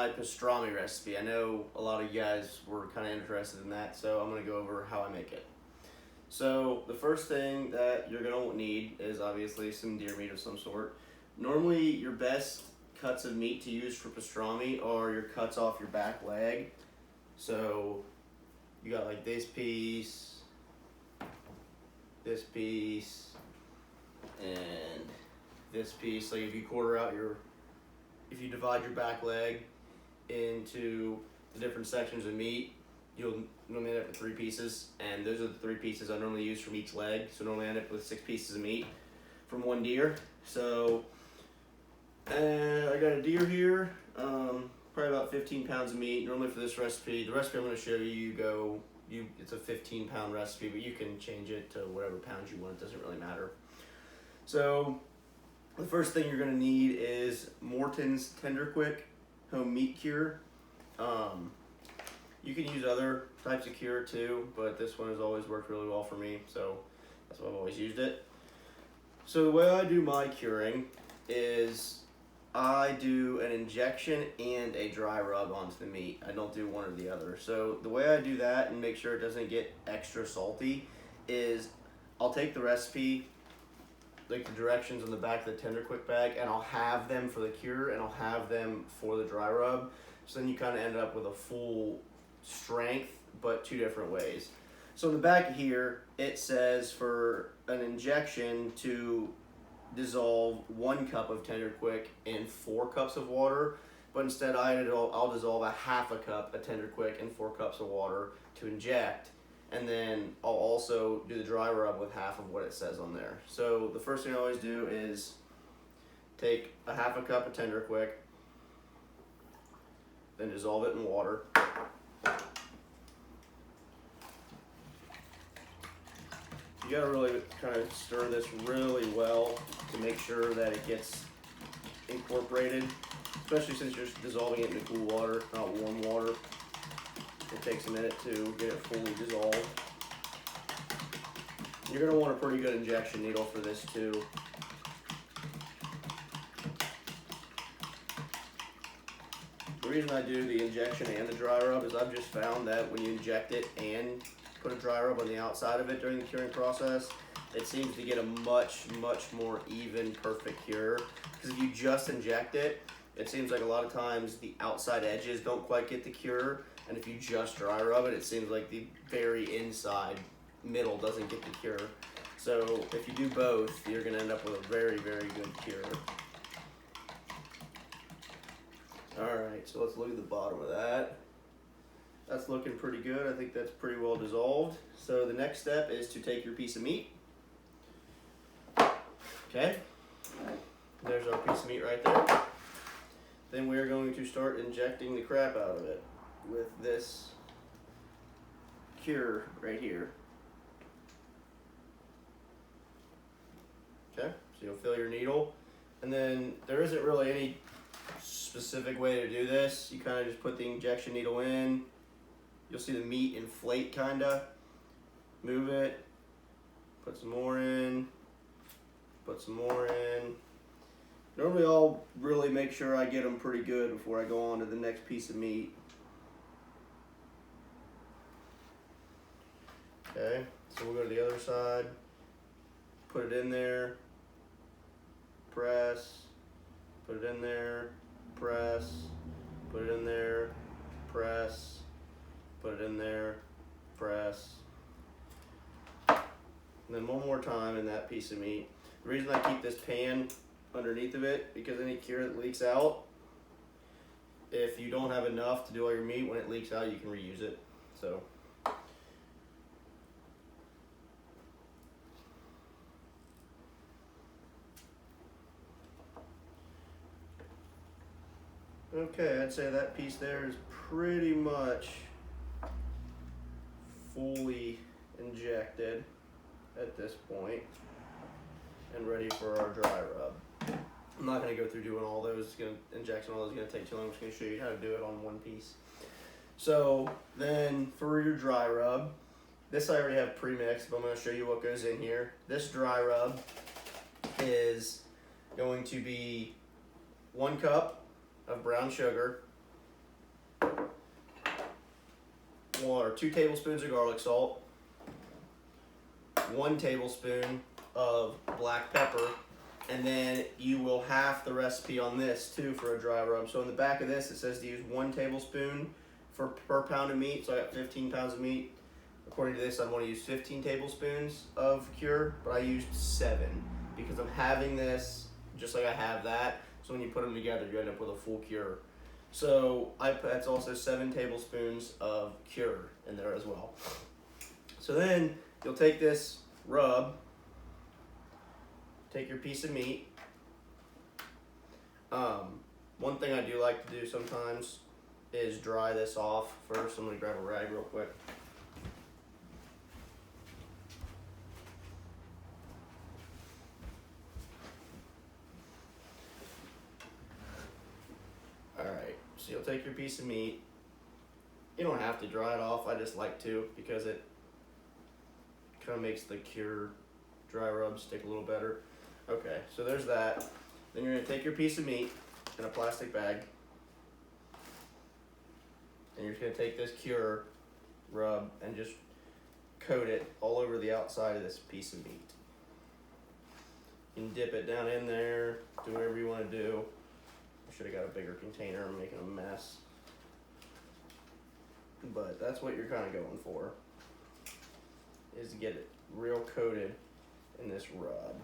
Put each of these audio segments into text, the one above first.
my pastrami recipe. I know a lot of you guys were kind of interested in that, so I'm going to go over how I make it. So the first thing that you're going to need is obviously some deer meat of some sort. Normally your best cuts of meat to use for pastrami are your cuts off your back leg. So you got like this piece, and this piece. Like if you divide your back leg into the different sections of meat, you'll normally end up with 3 pieces, and those are the 3 pieces I normally use from each leg. So normally I end up with 6 pieces of meat from one deer. So I got a deer here, probably about 15 pounds of meat. Normally for this recipe, the recipe I'm going to show you, it's a 15-pound recipe, but you can change it to whatever pounds you want. It doesn't really matter. So the first thing you're going to need is Morton's Tender Quick Home Meat Cure. You can use other types of cure too, but this one has always worked really well for me, so that's why I've always used it. So the way I do my curing is I do an injection and a dry rub onto the meat. I don't do one or the other. So the way I do that and make sure it doesn't get extra salty is I'll take the recipe, like the directions on the back of the Tender Quick bag, and I'll have them for the cure and I'll have them for the dry rub. So then you kind of end up with a full strength, but 2 different ways. So in the back here, it says for an injection to dissolve 1 cup of Tender Quick in 4 cups of water, but instead I'll dissolve a half a cup of Tender Quick in 4 cups of water to inject, and then I'll also do the dry rub with half of what it says on there. So the first thing I always do is take a half a cup of Tender Quick, then dissolve it in water. You gotta really kind of stir this really well to make sure that it gets incorporated, especially since you're dissolving it in cool water, not warm water. It takes a minute to get it fully dissolved. You're gonna want a pretty good injection needle for this too. The reason I do the injection and the dry rub is I've just found that when you inject it and put a dry rub on the outside of it during the curing process, it seems to get a much more even, perfect cure. Because if you just inject it, it seems like a lot of times the outside edges don't quite get the cure, and if you just dry rub it, it seems like the very inside middle doesn't get the cure. So if you do both, you're gonna end up with a very good cure. Alright, so let's look at the bottom of that. That's looking pretty good. I think that's pretty well dissolved. So the next step is to take your piece of meat. Okay, there's our piece of meat right there. Then we're going to start injecting the crap out of it with this cure right here. Okay, so you'll fill your needle, and then there isn't really any specific way to do this. You kind of just put the injection needle in. You'll see the meat inflate, kinda. Move it, put some more in, put some more in. Normally I'll really make sure I get them pretty good before I go on to the next piece of meat. Okay, so we'll go to the other side, put it in there, press, put it in there, press, put it in there, press, put it in there, press, and then one more time in that piece of meat. The reason I keep this pan underneath of it, because any cure that leaks out, if you don't have enough to do all your meat, when it leaks out you can reuse it. So okay, I'd say that piece there is pretty much fully injected at this point and ready for our dry rub. I'm not going to go through doing all those. Injection all those is going to take too long. I'm just going to show you how to do it on one piece. So then for your dry rub, this I already have pre-mixed, but I'm going to show you what goes in here. This dry rub is going to be 1 cup of brown sugar, 2 tablespoons of garlic salt, 1 tablespoon of black pepper, and then you will half the recipe on this too for a dry rub. So in the back of this it says to use 1 tablespoon per pound of meat, so I got 15 pounds of meat. According to this, I want to use 15 tablespoons of cure, but I used 7 because I'm having this just like I have that. So when you put them together, you end up with a full cure. So that's also 7 tablespoons of cure in there as well. So then you'll take this rub, take your piece of meat. One thing I do like to do sometimes is dry this off first. I'm going to grab a rag real quick. Alright, so you'll take your piece of meat. You don't have to dry it off, I just like to because it kind of makes the cure dry rub stick a little better. Okay, so there's that. Then you're going to take your piece of meat in a plastic bag, and you're just going to take this cure rub and just coat it all over the outside of this piece of meat. You can dip it down in there, do whatever you want to do. I should have got a bigger container, I'm making a mess. But that's what you're kind of going for, is to get it real coated in this rub.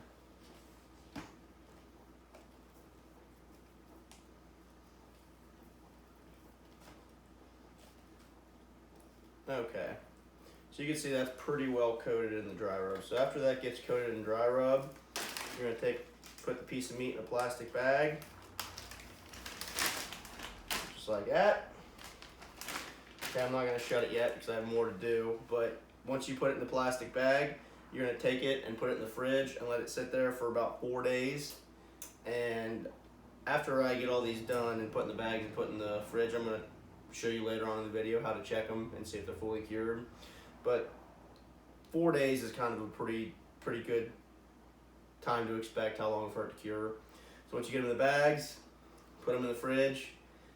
Okay, so you can see that's pretty well coated in the dry rub. So after that gets coated in dry rub, you're going to put the piece of meat in a plastic bag, just like that. Okay, I'm not going to shut it yet because I have more to do, but once you put it in the plastic bag, you're going to take it and put it in the fridge and let it sit there for about 4 days. And after I get all these done and put in the bags and put in the fridge, I'm going to show you later on in the video how to check them and see if they're fully cured. But 4 days is kind of a pretty good time to expect how long for it to cure. So once you get them in the bags, put them in the fridge,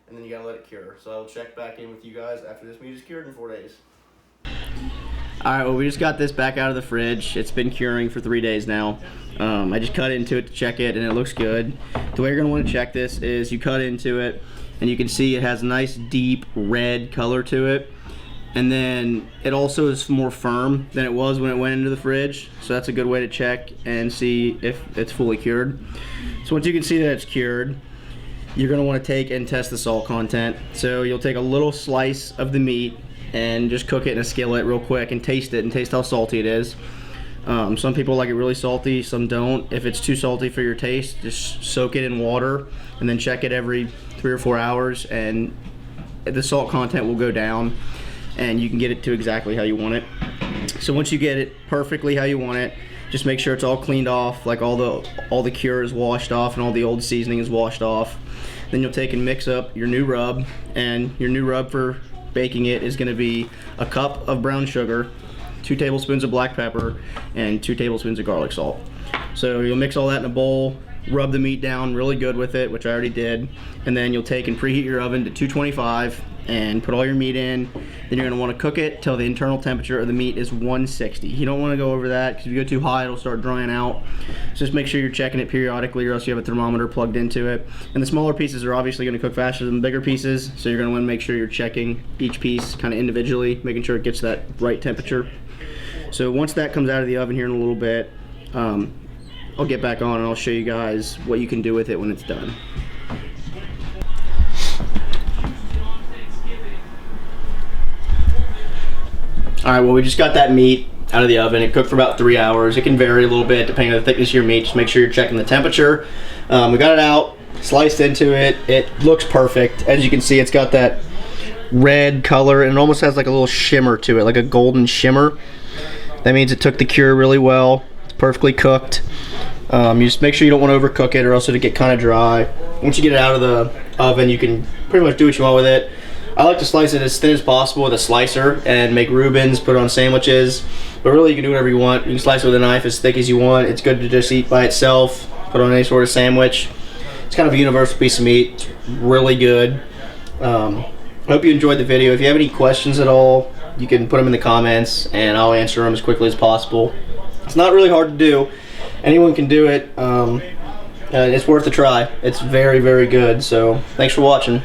and then you gotta let it cure. So I'll check back in with you guys after this meat is cured in 4 days. Alright, well we just got this back out of the fridge. It's been curing for 3 days now. I just cut into it to check it and it looks good. The way you're gonna wanna check this is you cut into it and you can see it has a nice deep red color to it. And then it also is more firm than it was when it went into the fridge. So that's a good way to check and see if it's fully cured. So once you can see that it's cured, you're gonna wanna take and test the salt content. So you'll take a little slice of the meat and just cook it in a skillet real quick and taste it and taste how salty it is. Some people like it really salty, some don't. If it's too salty for your taste, just soak it in water and then check it every 3 or 4 hours and the salt content will go down and you can get it to exactly how you want it. So once you get it perfectly how you want it, just make sure it's all cleaned off, like all the cure is washed off and all the old seasoning is washed off. Then you'll take and mix up your new rub, and your new rub for baking it is going to be a cup of brown sugar, 2 tablespoons of black pepper, and 2 tablespoons of garlic salt. So you'll mix all that in a bowl, rub the meat down really good with it, which I already did, and then you'll take and preheat your oven to 225 and put all your meat in. Then you're going to want to cook it till the internal temperature of the meat is 160. You don't want to go over that because if you go too high it'll start drying out. So just make sure you're checking it periodically or else you have a thermometer plugged into it. And the smaller pieces are obviously going to cook faster than the bigger pieces, so you're going to want to make sure you're checking each piece kind of individually, making sure it gets that right temperature. So once that comes out of the oven here in a little bit, I'll get back on and I'll show you guys what you can do with it when it's done. Alright, well we just got that meat out of the oven. It cooked for about 3 hours. It can vary a little bit depending on the thickness of your meat. Just make sure you're checking the temperature. We got it out, sliced into it. It looks perfect. As you can see, it's got that red color and it almost has like a little shimmer to it, like a golden shimmer. That means it took the cure really well. It's perfectly cooked. You just make sure you don't want to overcook it or else it'll get kind of dry. Once you get it out of the oven, you can pretty much do what you want with it. I like to slice it as thin as possible with a slicer and make Reubens, put it on sandwiches. But really, you can do whatever you want. You can slice it with a knife as thick as you want. It's good to just eat by itself, put on any sort of sandwich. It's kind of a universal piece of meat. It's really good. I hope you enjoyed the video. If you have any questions at all, you can put them in the comments, and I'll answer them as quickly as possible. It's not really hard to do. Anyone can do it. It's worth a try. It's very, very good. So thanks for watching.